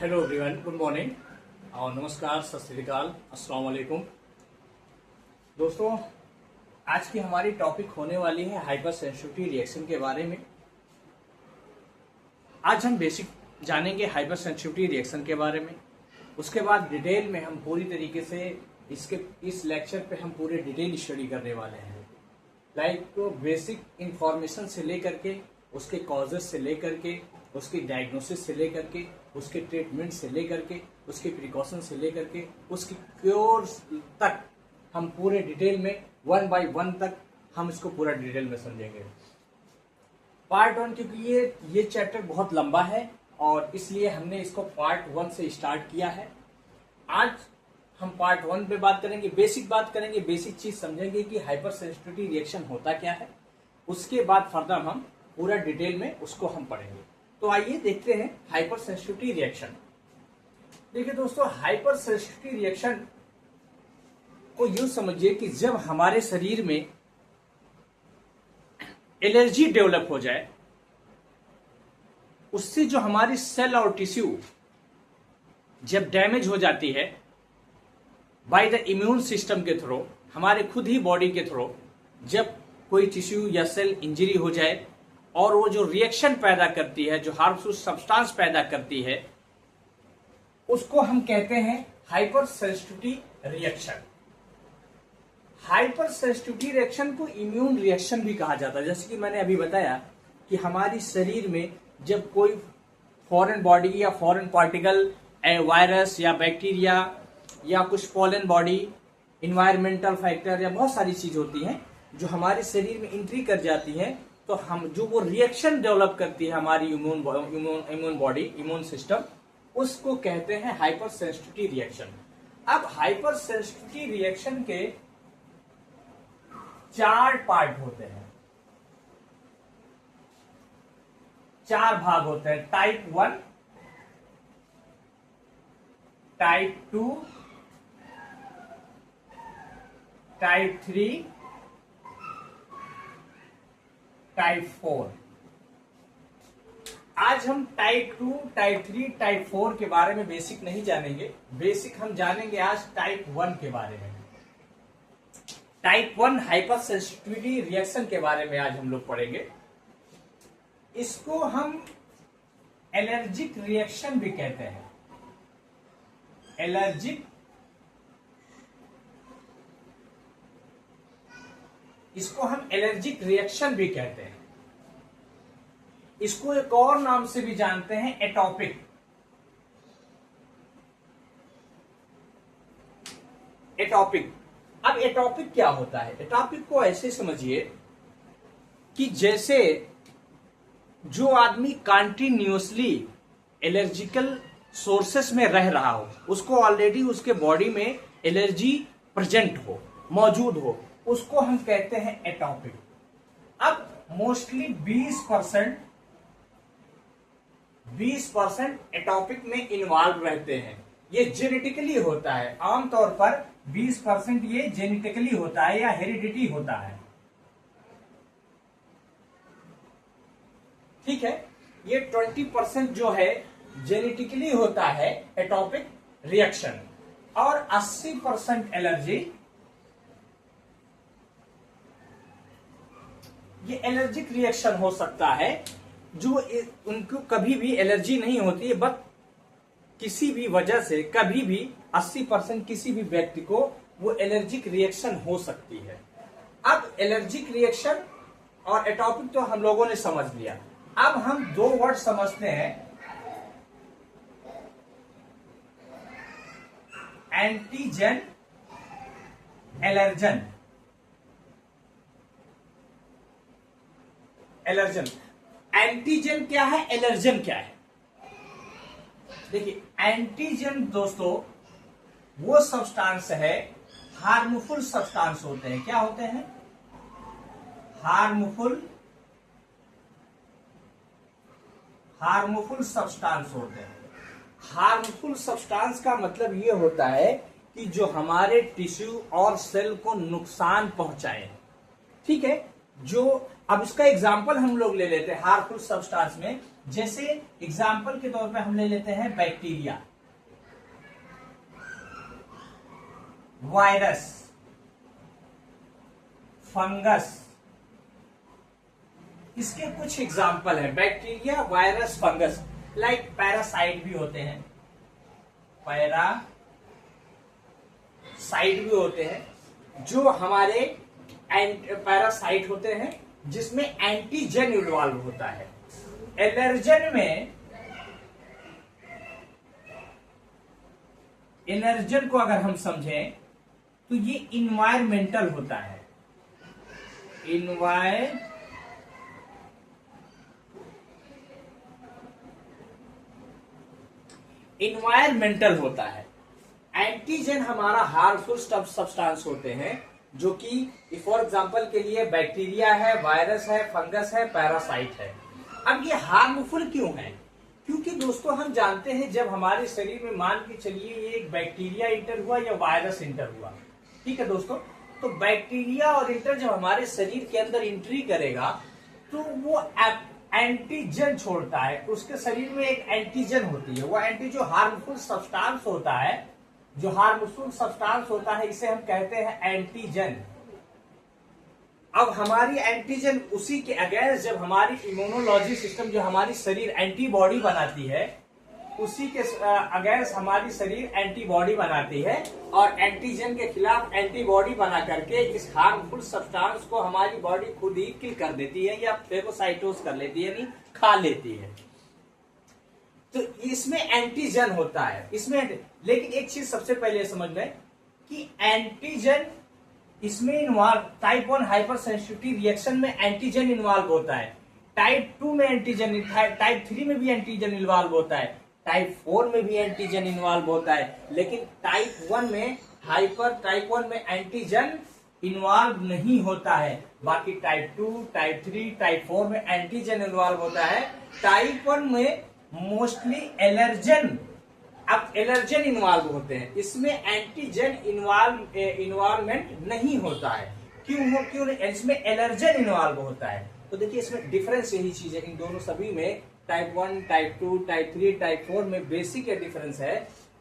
Hello everyone, good morning और नमस्कार, सत श्री अकाल, अस्सलाम वालेकुम। दोस्तों, आज की हमारी टॉपिक होने वाली है हाइपर सेंसिटिविटी रिएक्शन के बारे में। आज हम बेसिक जानेंगे हाइपर सेंसिटिविटी रिएक्शन के बारे में। उसके बाद डिटेल में हम पूरी तरीके से इस लेक्चर पे हम पूरे डिटेल स्टडी करने वाले हैं। लाइक बेसिक इंफॉर्मेशन से लेकर के, उसके कॉजेस से लेकर के, उसकी डायग्नोसिस से लेकर के, उसके ट्रीटमेंट से लेकर के, उसके प्रिकॉशन से लेकर के, उसकी क्योर तक हम पूरे डिटेल में 1 बाय 1 तक हम इसको पूरा डिटेल में समझेंगे। पार्ट 1 क्योंकि ये चैप्टर बहुत लंबा है और इसलिए हमने इसको पार्ट 1 से स्टार्ट किया है। आज हम पार्ट 1 पे बात करेंगे, बेसिक बात करेंगे, बेसिक चीज समझेंगे कि हाइपर सेंसिटिविटी रिएक्शन होता क्या है। उसके बाद फर्दर हम पूरा डिटेल में उसको हम पढ़ेंगे। तो आइए देखते हैं हाइपर सेंसिटिविटी रिएक्शन। देखिए दोस्तों, हाइपर सेंसिटिविटी रिएक्शन को यूं समझिए कि जब हमारे शरीर में एलर्जी डेवलप हो जाए, उससे जो हमारी सेल और टिश्यू जब डैमेज हो जाती है बाय द इम्यून सिस्टम के थ्रू, हमारे खुद ही बॉडी के थ्रू, जब कोई टिश्यू या सेल इंजरी हो जाए और वो जो रिएक्शन पैदा करती है, जो हार्मफुल सब्सटेंस पैदा करती है, उसको हम कहते हैं hyper sensitivity reaction. Hyper sensitivity reaction को इम्यून रिएक्शन भी कहा जाता है। जैसे कि मैंने अभी बताया कि हमारी शरीर में जब कोई फॉरेन बॉडी या फॉरेन पार्टिकल, वायरस या बैक्टीरिया या कुछ फॉरेन बॉडी, इन्वायरमेंटल फैक्टर या बहुत सारी चीज होती हैं जो हमारे शरीर में एंट्री कर जाती हैं, तो हम जो वो रिएक्शन डेवलप करती है हमारी इम्यून बॉडी, इम्यून सिस्टम, उसको कहते हैं हाइपर सेंसिटिविटी रिएक्शन। अब हाइपर सेंसिटिविटी रिएक्शन के 4 पार्ट होते हैं, 4 भाग होते हैं। Type 1, type 2, type 3, type 4। आज हम टाइप 2, टाइप 3, टाइप 4 के बारे में बेसिक नहीं जानेंगे। बेसिक हम जानेंगे आज टाइप 1 के बारे में। टाइप 1 हाइपर सेंसिटिविटी रिएक्शन के बारे में आज हम लोग पढ़ेंगे। इसको हम एलर्जिक रिएक्शन भी कहते हैं। इसको हम एलर्जिक रिएक्शन भी कहते हैं। इसको एक और नाम से भी जानते हैं, एटॉपिक। अब एटॉपिक क्या होता है? एटॉपिक को ऐसे समझिए कि जैसे जो आदमी कंटिन्यूअसली एलर्जिकल सोर्सेस में रह रहा हो, उसको ऑलरेडी उसके बॉडी में एलर्जी प्रेजेंट हो, मौजूद हो, उसको हम कहते हैं एटॉपिक। अब मोस्टली 20% एटॉपिक में इन्वॉल्व रहते हैं। ये जेनेटिकली होता है। आमतौर पर 20% ये जेनेटिकली होता है या हेरिडिटी होता है। ठीक है, ये 20% जो है जेनेटिकली होता है एटॉपिक रिएक्शन, और 80% एलर्जी, ये एलर्जिक रिएक्शन हो सकता है जो उनको कभी भी एलर्जी नहीं होती है, बट किसी भी वजह से कभी भी 80% किसी भी व्यक्ति को वो एलर्जिक रिएक्शन हो सकती है। अब एलर्जिक रिएक्शन और एटॉपिक तो हम लोगों ने समझ लिया। अब हम 2 वर्ड समझते हैं, एंटीजन, एलर्जन। एंटीजन क्या है, एलर्जन क्या है? देखिए, एंटीजन दोस्तों वो सब्सटेंस है, हार्मफुल सब्सटेंस होते हैं। क्या होते हैं? हार्मफुल सब्सटेंस होते हैं। हार्मफुल सब्सटेंस का मतलब ये होता है कि जो हमारे टिश्यू और सेल को नुकसान पहुंचाए। ठीक है, जो अब इसका एग्जाम्पल हम लोग ले लेते हैं हार्मफुल सब्सटेंस में। जैसे एग्जाम्पल के तौर पे हम ले लेते हैं बैक्टीरिया, वायरस, फंगस, इसके कुछ एग्जाम्पल है। Bacteria, virus, fungus, like parasite भी होते हैं, पैरासाइट भी होते हैं जो हमारे पैरासाइट होते हैं जिसमें एंटीजन इन्वॉल्व होता है। एलर्जन में, एलर्जन को अगर हम समझें तो ये इन्वायरमेंटल होता है, इन्वायरमेंटल होता है। एंटीजन हमारा हार्मफुल सब्सटेंस होते हैं जो कि फॉर एग्जांपल के लिए बैक्टीरिया है, वायरस है, फंगस है, पैरासाइट है। अब ये हार्मफुल क्यों है? क्योंकि दोस्तों हम जानते हैं जब हमारे शरीर में, मान के चलिए ये एक बैक्टीरिया इंटर हुआ या वायरस इंटर हुआ, ठीक है दोस्तों, तो बैक्टीरिया और इंटर जब हमारे शरीर के अंदर एंट्री करेगा तो वो एंटीजन छोड़ता है। उसके शरीर में एक एंटीजन होती है, वो एंटी जो हार्मफुल सब्सटेंस होता है, जो हार्मफुल सब्सटेंस होता है इसे हम कहते हैं एंटीजन। अब हमारी एंटीजन उसी के अगेंस्ट जब हमारी इम्यूनोलॉजी सिस्टम, जो हमारी शरीर एंटीबॉडी बनाती है, उसी के अगेंस्ट हमारी शरीर एंटीबॉडी बनाती है और एंटीजन के खिलाफ एंटीबॉडी बना करके इस हार्मफुल सब्सटेंस को हमारी बॉडी खुद ही किल कर देती है या फेगोसाइटोस कर लेती है, यानी खा लेती है। तो इसमें एंटीजन होता है इसमें। लेकिन एक चीज सबसे पहले समझ लें कि एंटीजन इसमें involve, type 1 hyper sensitivity reaction में एंटीजन इन्वॉल्व होता है, टाइप 2 में एंटीजन, टाइप 3 में भी एंटीजन इन्वॉल्व होता है, टाइप 4 में भी एंटीजन इन्वॉल्व होता है। लेकिन टाइप 1 में टाइप 1 में एंटीजन इन्वॉल्व नहीं होता है। बाकी टाइप 2, टाइप 3, टाइप 4 में एंटीजन इन्वॉल्व होता है। टाइप 1 में मोस्टली एलर्जन, अब एलर्जन इन्वॉल्व होते हैं, इसमें एंटीजन इन्वॉल्वमेंट नहीं होता है। क्यों? इसमें एलर्जन इन्वॉल्व होता है। तो देखिए इसमें डिफरेंस यही चीज है इन दोनों सभी में, टाइप 1, टाइप 2, टाइप 3, टाइप 4 में बेसिक ये डिफरेंस है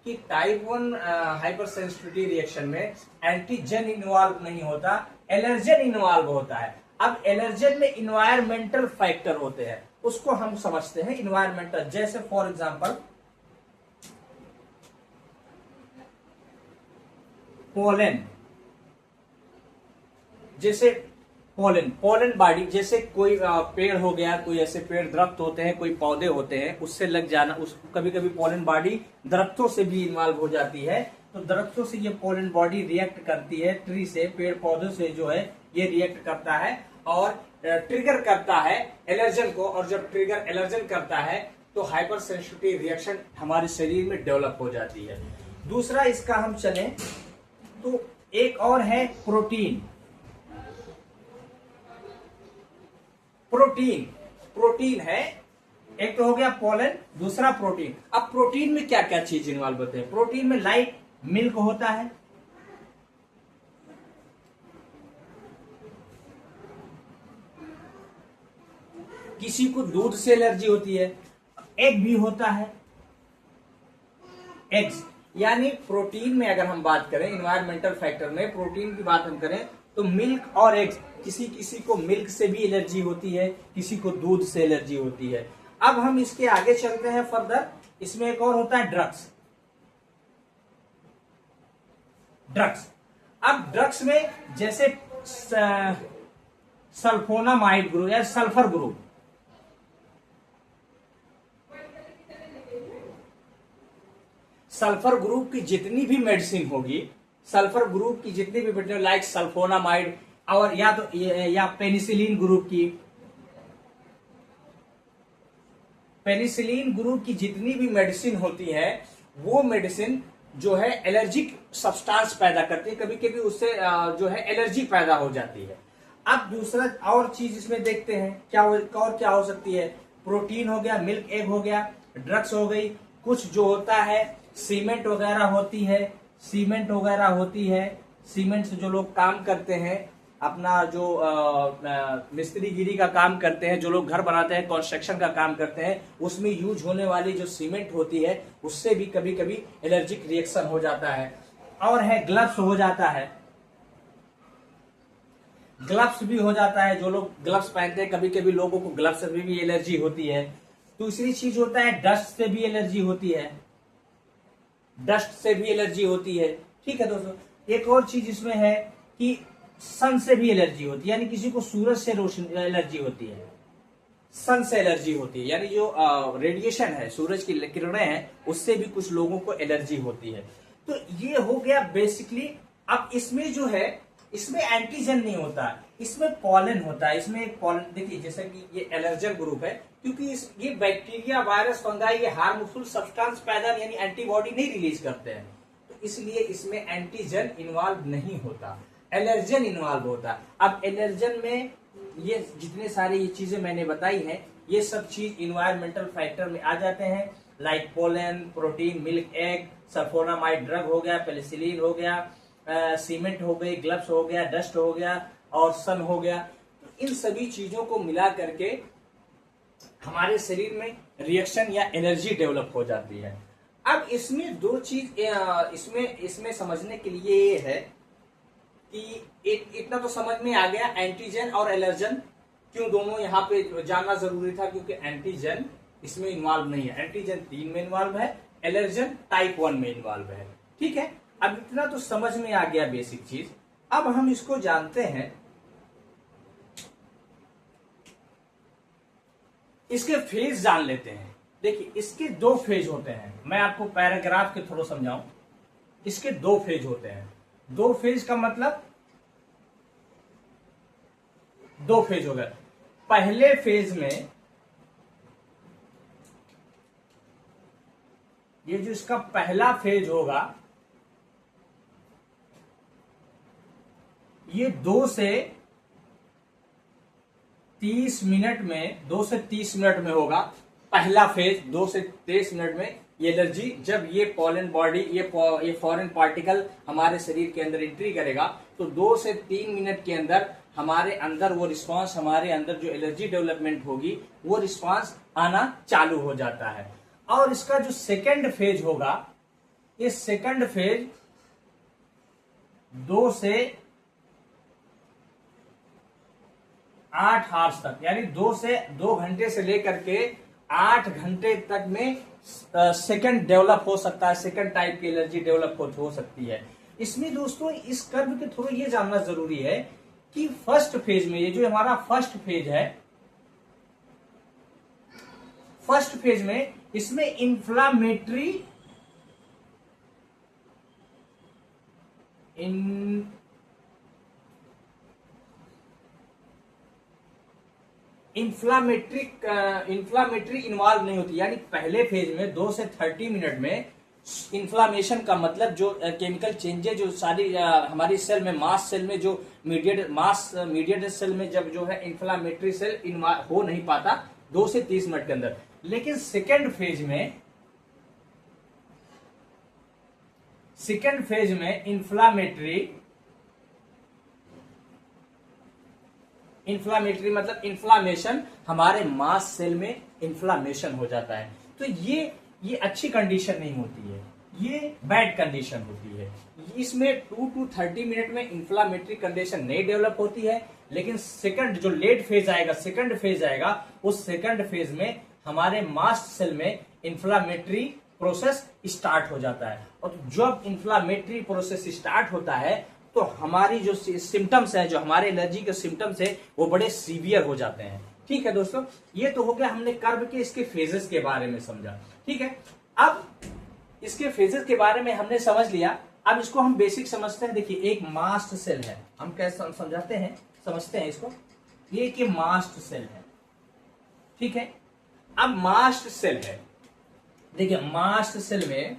कि टाइप 1 हाइपर सेंसिटिविटी रिएक्शन में एंटीजन इन्वॉल्व नहीं होता, एलर्जन इन्वॉल्व होता है। अब एलर्जन में इन्वायरमेंटल फैक्टर होते हैं, उसको हम समझते हैं इन्वायरमेंटल। जैसे फॉर एग्जांपल पोलन, जैसे पोलन बॉडी, जैसे कोई पेड़ हो गया, कोई ऐसे पेड़ दरख्त होते हैं, कोई पौधे होते हैं, उससे लग जाना, उस कभी कभी पोलन बॉडी दरख्तों से भी इन्वॉल्व हो जाती है। तो दरख्तों से ये पोलन बॉडी रिएक्ट करती है, ट्री से, पेड़ पौधों से जो है ये रिएक्ट करता है और ट्रिगर करता है एलर्जन को। और जब ट्रिगर एलर्जन करता है तो हाइपर सेंसिटिविटी रिएक्शन हमारे शरीर में डेवलप हो जाती है। दूसरा इसका हम चलें तो एक और है प्रोटीन। प्रोटीन है, एक तो हो गया पोलन, दूसरा प्रोटीन। अब प्रोटीन में क्या क्या चीज इन्वॉल्व होते हैं? प्रोटीन में लाइक मिल्क होता है, किसी को दूध से एलर्जी होती है, एग भी होता है, एग्स। यानी प्रोटीन में अगर हम बात करें, इन्वायरमेंटल फैक्टर में प्रोटीन की बात हम करें तो मिल्क और एग्स, किसी को मिल्क से भी एलर्जी होती है, किसी को दूध से एलर्जी होती है। अब हम इसके आगे चलते हैं फर्दर। इसमें एक और होता है ड्रग्स। अब ड्रग्स में जैसे सल्फोनामाइड ग्रुप या सल्फर ग्रुप, सल्फर ग्रुप की जितनी भी मेडिसिन होगी, सल्फर ग्रुप की जितनी भी मेडिसिन लाइक सल्फोनामाइड और या पेनिसिलिन ग्रुप की, पेनिसिलिन ग्रुप की जितनी भी मेडिसिन होती है वो मेडिसिन जो है एलर्जिक सब्सटेंस पैदा करती है, कभी कभी उससे जो है एलर्जी पैदा हो जाती है। अब दूसरा और चीज इसमें देखते हैं क्या हो सकती है। प्रोटीन हो गया, मिल्क एग हो गया, ड्रग्स हो गई, कुछ जो होता है सीमेंट वगैरह होती है, सीमेंट से जो लोग काम करते हैं, अपना जो मिस्त्रीगिरी का काम करते हैं, जो लोग घर बनाते हैं, कंस्ट्रक्शन का काम करते हैं, उसमें यूज होने वाली जो सीमेंट होती है उससे भी कभी कभी एलर्जिक रिएक्शन हो जाता है। और है ग्लव्स हो जाता है, ग्लव्स भी हो जाता है। जो लोग ग्लव्स पहनते हैं, कभी कभी लोगों को ग्लव्स से भी एलर्जी होती है। दूसरी चीज होता है डस्ट से भी एलर्जी होती है, डस्ट से भी एलर्जी होती है। ठीक है दोस्तों, एक और चीज इसमें है कि सन से भी एलर्जी होती है, यानी किसी को सूरज से रोशनी एलर्जी होती है, सन से एलर्जी होती है, यानी जो रेडिएशन है, सूरज की किरणें हैं, उससे भी कुछ लोगों को एलर्जी होती है। तो ये हो गया बेसिकली। अब इसमें जो है, इसमें एंटीजन नहीं होता, इसमें पॉलन होता है। इसमें एक पॉलन, देखिए जैसे कि ये एलर्जन ग्रुप है, क्योंकि ये बैक्टीरिया, वायरस, फंगाई, ये हार्मफुल सब्सटेंस पैदा यानी एंटीबॉडी नहीं रिलीज करते हैं, तो इसलिए इसमें एंटीजन इन्वॉल्व नहीं होता, एलर्जन इन्वॉल्व होता है। अब एलर्जन में ये जितने सारे ये चीजें मैंने बताई हैं, ये सब चीज इन्वायरमेंटल फैक्टर में आ जाते हैं, like pollen, protein, milk, egg, sulphonamide drug हो गया, पेनिसिलिन हो गया, सीमेंट हो गई, ग्लव्स हो गया, डस्ट हो गया और सन हो गया। तो इन सभी चीजों को मिला करके हमारे शरीर में रिएक्शन या एनर्जी डेवलप हो जाती है। अब इसमें दो चीज इसमें समझने के लिए ये है कि इतना तो समझ में आ गया, एंटीजन और एलर्जन क्यों दोनों यहाँ पे जानना जरूरी था, क्योंकि एंटीजन इसमें इन्वॉल्व नहीं है, एंटीजन 3 में इन्वॉल्व है, एलर्जन टाइप 1 में इन्वॉल्व है। ठीक है, अब इतना तो समझ में आ गया बेसिक चीज। अब हम इसको जानते हैं, इसके फेज जान लेते हैं। देखिए इसके 2 फेज होते हैं, मैं आपको पैराग्राफ के थ्रू समझाऊं। इसके 2 फेज होते हैं। 2 फेज का मतलब 2 फेज हो गए। पहले फेज में ये जो इसका पहला फेज होगा, ये 2 से 30 मिनट में, 2 से 30 मिनट में होगा पहला फेज। 2 से 30 मिनट में ये एलर्जी, जब ये पॉलन बॉडी, ये फॉरेन पार्टिकल हमारे शरीर के अंदर एंट्री करेगा, तो 2 से 3 मिनट के अंदर हमारे अंदर वो रिस्पांस, हमारे अंदर जो एलर्जी डेवलपमेंट होगी, वो रिस्पांस आना चालू हो जाता है। और इसका जो सेकंड फेज होगा, ये सेकंड फेज 2 से 8 आवर्स तक, यानी 2 घंटे से लेकर के 8 घंटे तक में सेकंड डेवलप हो सकता है, सेकंड टाइप की एलर्जी डेवलप हो सकती है। इसमें दोस्तों इस कर्व के थ्रू ये जानना जरूरी है कि फर्स्ट फेज में, ये जो हमारा फर्स्ट फेज है, फर्स्ट फेज में इसमें इंफ्लामेटरी इंफ्लामेटरी इन्वॉल्व नहीं होती, यानी पहले फेज में 2 से 30 मिनट में इन्फ्लामेशन का मतलब जो केमिकल चेंजेस, जो सारी हमारी सेल में, मास सेल में जो मीडिएटेड सेल में जब जो है इंफ्लामेटरी सेल हो नहीं पाता 2 से 30 मिनट के अंदर। लेकिन सेकेंड फेज में इन्फ्लामेटरी मतलब इन्फ्लामेशन, हमारे मास सेल में इन्फ्लामेशन हो जाता है। तो ये अच्छी कंडीशन नहीं होती है, ये बैड कंडीशन होती है। इसमें 2 to 30 मिनट में इन्फ्लामेटरी कंडीशन नहीं डेवलप होती है। लेकिन सेकंड जो लेट फेज आएगा, सेकंड फेज आएगा, उस सेकंड फेज में हमारे मास्ट सेल में इन्फ्लामेटरी प्रोसेस स्टार्ट हो जाता है। और जब इन्फ्लामेटरी प्रोसेस स्टार्ट होता है, तो हमारी जो सिम्टम्स है, जो हमारे एलर्जी के सिम्टम्स है, वो बड़े सीवियर हो जाते हैं। ठीक है दोस्तों, ये तो हो गया, हमने कर्व के इसके फेजेस के बारे में समझा। ठीक है, अब इसके फेजेस के बारे में हमने समझ लिया। अब इसको हम बेसिक समझते हैं। देखिए एक मास्ट सेल है, हम कैसे समझते हैं इसको, ये कि मास्ट सेल है। ठीक है, अब मास्ट सेल है, देखिए मास्ट सेल में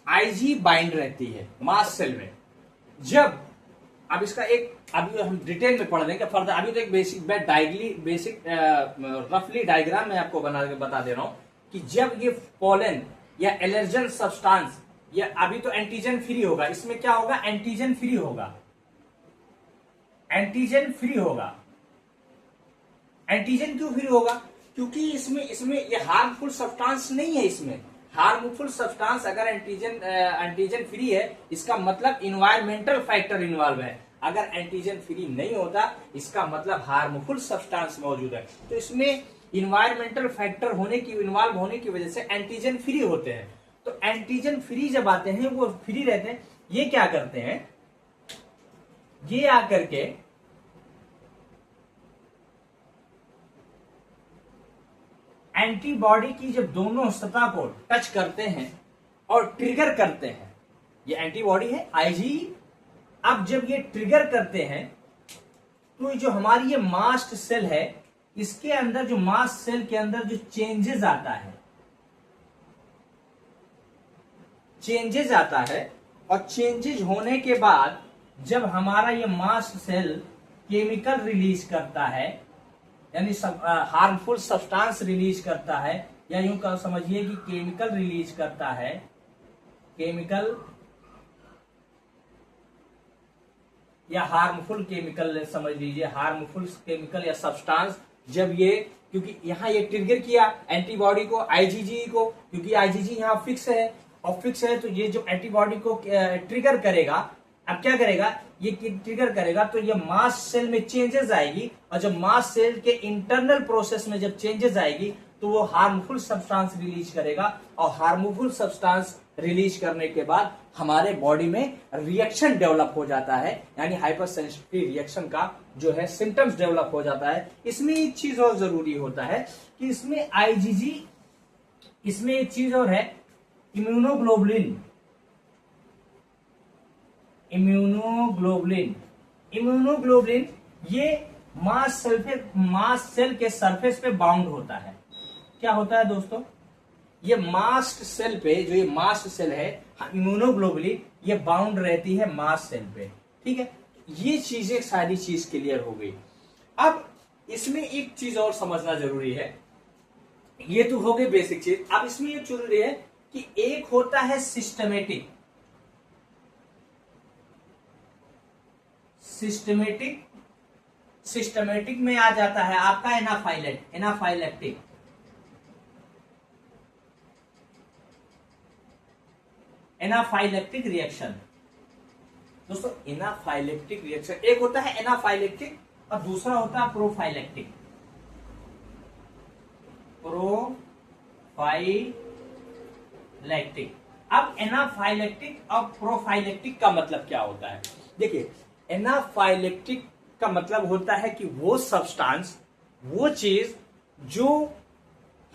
आईजी बाइंड रहती है मास्ट सेल में। जब अब इसका एक अभी हम डिटेल में पढ़ देंगे फर्दर, अभी तो एक बेसिक रफली डायग्राम मैं आपको बना के बता दे रहा हूं कि जब ये पोलन या एलर्जन सब्सटेंस, या अभी तो एंटीजन फ्री होगा, इसमें क्या होगा, एंटीजन फ्री होगा, एंटीजन फ्री होगा। एंटीजन क्यों फ्री होगा, क्योंकि इसमें ये हार्मफुल सब्सटेंस नहीं है। इसमें हार्मफुल सब्सटेंस अगर एंटीजन फ्री है, इसका मतलब इन्वायरमेंटल फैक्टर इन्वॉल्व है। अगर एंटीजन फ्री नहीं होता, इसका मतलब हार्मफुल सब्सटेंस मौजूद है। तो इसमें इन्वायरमेंटल फैक्टर इन्वॉल्व होने की वजह से एंटीजन फ्री होते हैं। तो एंटीजन फ्री जब आते हैं, वो फ्री रहते हैं, ये क्या करते हैं, ये आकर के एंटीबॉडी की जब दोनों सतह को टच करते हैं और ट्रिगर करते हैं, ये एंटीबॉडी है आईजी। अब जब ये ट्रिगर करते हैं तो ये जो हमारी ये मास्ट सेल है, इसके अंदर जो मास्ट सेल के अंदर जो चेंजेस आता है और चेंजेस होने के बाद जब हमारा ये मास्ट सेल केमिकल रिलीज करता है, यानी हार्मफुल सब्सटेंस रिलीज करता है, या यूं कह समझिए कि केमिकल रिलीज करता है, केमिकल या हार्मफुल केमिकल समझ लीजिए, हार्मफुल केमिकल या सब्सटेंस जब ये, क्योंकि यहां ये ट्रिगर किया एंटीबॉडी को, आईजीजी को, क्योंकि आईजीजी यहां फिक्स है और फिक्स है, तो ये जो एंटीबॉडी को ट्रिगर करेगा, अब क्या करेगा, ये ट्रिगर करेगा तो ये मास्ट सेल में चेंजेस आएगी, और जब मास्ट सेल के इंटरनल प्रोसेस में जब चेंजेस आएगी तो वो हार्मफुल सब्सटेंस रिलीज करेगा, और हार्मफुल सब्सटेंस रिलीज करने के बाद हमारे बॉडी में रिएक्शन डेवलप हो जाता है, यानी हाइपर सेंसिटिव रिएक्शन का जो है सिम्टम्स डेवलप हो जाता है। इसमें एक चीज और जरूरी होता है कि इसमें आईजीजी, इसमें एक चीज और है, इम्यूनोग्लोबुलिन। इम्यूनोग्लोबुलिन ये मास्ट सेल के सरफेस पे बाउंड होता है। क्या होता है दोस्तों, ये मास्ट सेल पे, जो ये मास्ट सेल है, इम्यूनोग्लोबुलिन ये बाउंड रहती है मास्ट सेल पे। ठीक है, ये चीजें सारी चीज क्लियर हो गई। अब इसमें एक चीज और समझना जरूरी है, ये तो हो गई बेसिक चीज। अब इसमें ये जरूरी है कि एक होता है सिस्टमेटिक में आ जाता है आपका एनाफाइलेक्टिक रिएक्शन। दोस्तों एनाफाइलेक्टिक रिएक्शन, एक होता है एनाफाइलेक्टिक और दूसरा होता है प्रोफाइलेक्टिक। अब एनाफाइलेक्टिक और प्रोफाइलेक्टिक का मतलब क्या होता है, देखिए एनाफाइलेक्टिक का मतलब होता है कि वो सब्सटेंस, वो चीज जो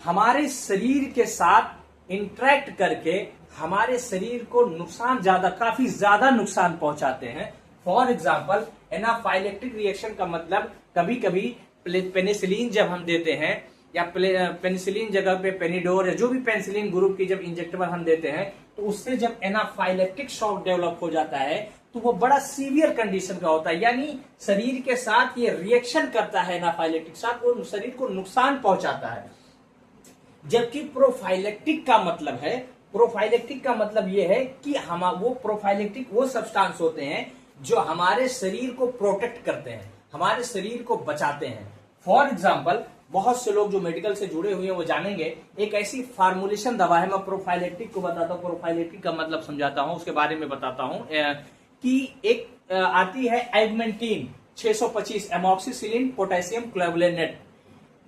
हमारे शरीर के साथ इंटरेक्ट करके हमारे शरीर को काफी ज्यादा नुकसान पहुंचाते हैं। फॉर एग्जाम्पल एनाफाइलेक्टिक रिएक्शन का मतलब कभी कभी पेनिसिलिन जब हम देते हैं, या पेनिसिलिन जगह पे पेनिडोर या जो भी पेनिसिलिन ग्रुप की जब इंजेक्टेबल हम देते हैं, तो उससे जब एनाफाइलेक्टिक शॉक डेवलप हो जाता है तो वो बड़ा सीवियर कंडीशन का होता है, यानी शरीर के साथ ये रिएक्शन करता है एनाफाइलेक्टिक साथ, वो शरीर को नुकसान पहुंचाता है। जबकि प्रोफाइलेक्टिक का मतलब ये है कि हम वो सब्सटेंस होते हैं जो हमारे शरीर को प्रोटेक्ट करते हैं, हमारे शरीर को बचाते हैं। फॉर एग्जाम्पल बहुत से लोग जो मेडिकल से जुड़े हुए हैं वो जानेंगे, एक ऐसी फार्मुलेशन दवा है, मैं प्रोफाइलेक्टिक को बताता हूँ, प्रोफाइलेक्टिक का मतलब समझाता हूँ, उसके बारे में बताता हूँ कि एक आती है एगमेंटिन 625 एमॉक्सिसिलिन पोटेशियम क्लोबुलिनेट।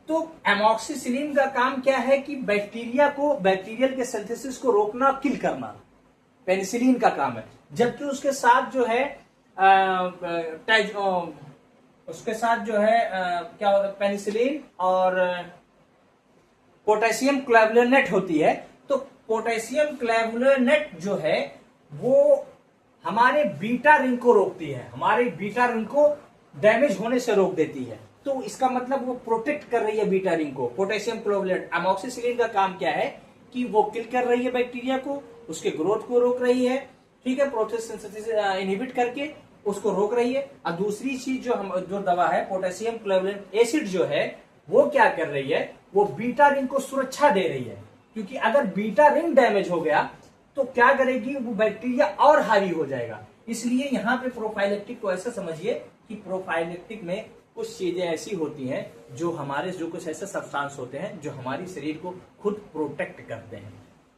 तो एमॉक्सिसिलिन का काम क्या है कि बैक्टीरियल के सिंथेसिस को रोकना, किल करना, पेनिसिलिन का काम है। जबकि उसके साथ जो है क्या होता है, पेनिसिलिन और पोटेशियम क्लोबुलिनेट होती है। तो पोटेशियम क्लोबुलिनेट जो है वो हमारे बीटा रिंग को रोकती है, हमारे बीटा रिंग को डैमेज होने से रोक देती है। तो इसका मतलब वो प्रोटेक्ट कर रही है बीटा रिंग को। पोटेशियम क्लोबुलिनेट, एमॉक्सिसिलिन का काम क्या है कि वो किल कर रही है बैक्टीरिया को उसके ग्रोथ को रोक रही है, ठीक है, प्रोसेस सिंथेसिस इनहिबिट करके उसको रोक रही है। और दूसरी चीज जो दवा है पोटेशियम क्लोराइड एसिड जो है वो क्या कर रही है, वो बीटा रिंग को सुरक्षा दे रही है, क्योंकि अगर बीटा रिंग डैमेज हो गया तो क्या करेगी, वो बैक्टीरिया और हावी हो जाएगा। इसलिए यहाँ पे प्रोफाइलेक्टिक को ऐसा समझिए कि प्रोफाइलेक्टिक में कुछ चीजें ऐसी होती हैं जो कुछ ऐसे सब्सटेंस होते हैं जो हमारी शरीर को खुद प्रोटेक्ट करते हैं।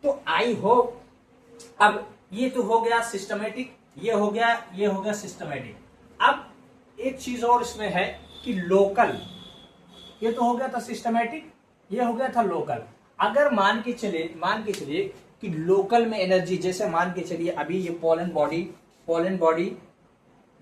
तो आई होप, अब ये तो हो गया सिस्टमेटिक, ये हो गया सिस्टमेटिक। अब एक चीज और इसमें है कि लोकल, ये तो हो गया था सिस्टमेटिक, ये हो गया था लोकल। अगर मान के चलिए कि लोकल में एनर्जी, जैसे मान के चलिए अभी ये पोलन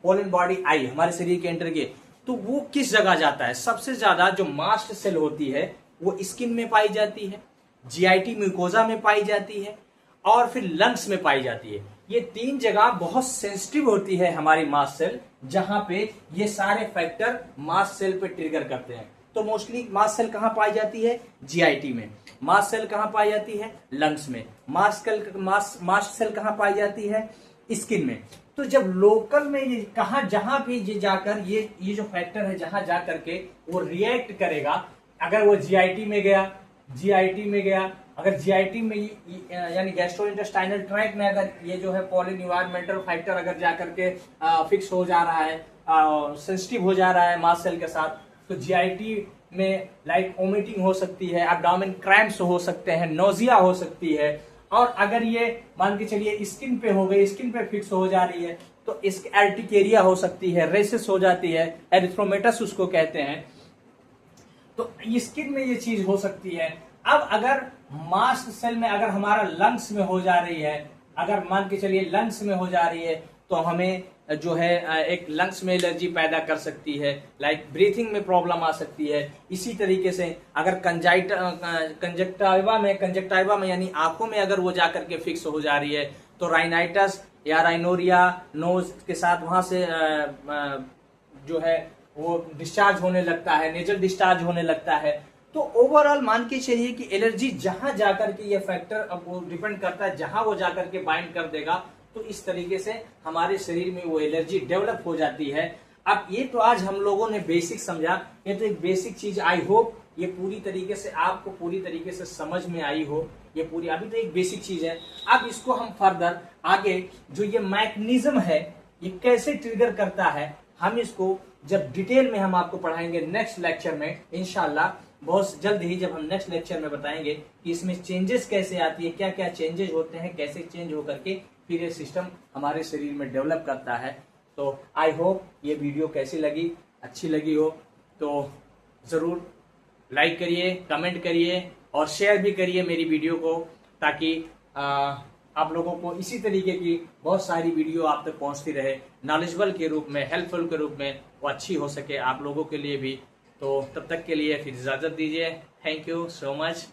बॉडी आई हमारे शरीर के एंटर किए, तो वो किस जगह जाता है, सबसे ज्यादा जो मास्ट सेल होती है वो स्किन में पाई जाती है, जीआईटी म्यूकोजा में पाई जाती है, और फिर लंग्स में पाई जाती है। ये तीन जगह बहुत सेंसिटिव होती है हमारी मास्ट सेल, जहां पे ये सारे फैक्टर मास्ट सेल पे ट्रिगर करते हैं। तो मोस्टली मास्ट सेल कहां पाई जाती है, जीआईटी में। मास्ट सेल कहां पाई जाती है, लंग्स में। मास्ट सेल कहां पाई जाती है, स्किन में। तो जब लोकल में ये जहां पे ये जाकर ये जो फैक्टर है जहां जाकर के वो रिएक्ट करेगा, अगर वो जीआईटी में गया, अगर जीआईटी में यानी गैस्ट्रोइंटेस्टाइनल ट्रैक्ट में अगर ये जो है पॉलिन एनवायरमेंटल फैक्टर अगर जाकर के फिक्स हो जा रहा है, सेंसिटिव हो जा रहा है मास्ट सेल के साथ, तो जीआईटी में लाइक वोमिटिंग हो सकती है, एब्डोमेन क्रैम्प्स हो सकते हैं, नोजिया हो सकती है। और अगर ये मान के चलिए स्किन पे हो गई, स्किन पे फिक्स हो जा रही है, तो इसकी अर्टिकेरिया हो सकती है, रेसिस हो जाती है, एरिथ्रोमेटस उसको कहते हैं। तो स्किन में ये चीज हो सकती है। अब अगर मास्ट सेल में अगर हमारा लंग्स में हो जा रही है, अगर मान के चलिए लंग्स में हो जा रही है, तो हमें जो है एक लंग्स में एलर्जी पैदा कर सकती है, लाइक ब्रीथिंग में प्रॉब्लम आ सकती है। इसी तरीके से अगर कंजक्टाइवा में यानी आंखों में अगर वो जाकर के फिक्स हो जा रही है, तो राइनाइटस या राइनोरिया नोज के साथ वहां से जो है वो डिस्चार्ज होने लगता है, नेजल डिस्चार्ज होने लगता है। तो ओवरऑल मान के चलिए कि एलर्जी जहां जाकर के ये फैक्टर, अब वो डिपेंड करता है जहां वो जाकर के बाइंड कर देगा, तो इस तरीके से हमारे शरीर में वो एलर्जी डेवलप हो जाती है। अब ये तो आज हम लोगों ने बेसिक समझा, ये तो एक बेसिक चीज, आई होप ये पूरी तरीके से आपको पूरी तरीके से समझ में आई हो। ये पूरी अभी तो एक बेसिक चीज है। अब इसको हम फर्दर आगे जो ये मैकेनिज्म है ये कैसे ट्रिगर करता है, हम इसको जब डिटेल में हम आपको पढ़ाएंगे नेक्स्ट लेक्चर में इंशाल्लाह, बहुत जल्द ही जब हम नेक्स्ट लेक्चर में बताएंगे कि इसमें चेंजेस कैसे आती है, क्या क्या चेंजेस होते हैं, कैसे चेंज होकर के फिर ये सिस्टम हमारे शरीर में डेवलप करता है। तो आई होप ये वीडियो कैसी लगी, अच्छी लगी हो तो जरूर लाइक करिए, कमेंट करिए और शेयर भी करिए मेरी वीडियो को, ताकि आप लोगों को इसी तरीके की बहुत सारी वीडियो आप तक पहुंचती रहे, नॉलेजेबल के रूप में, हेल्पफुल के रूप में, वो अच्छी हो सके आप लोगों के लिए भी। तो तब तक के लिए फिर इजाजत दीजिए। Thank you so much.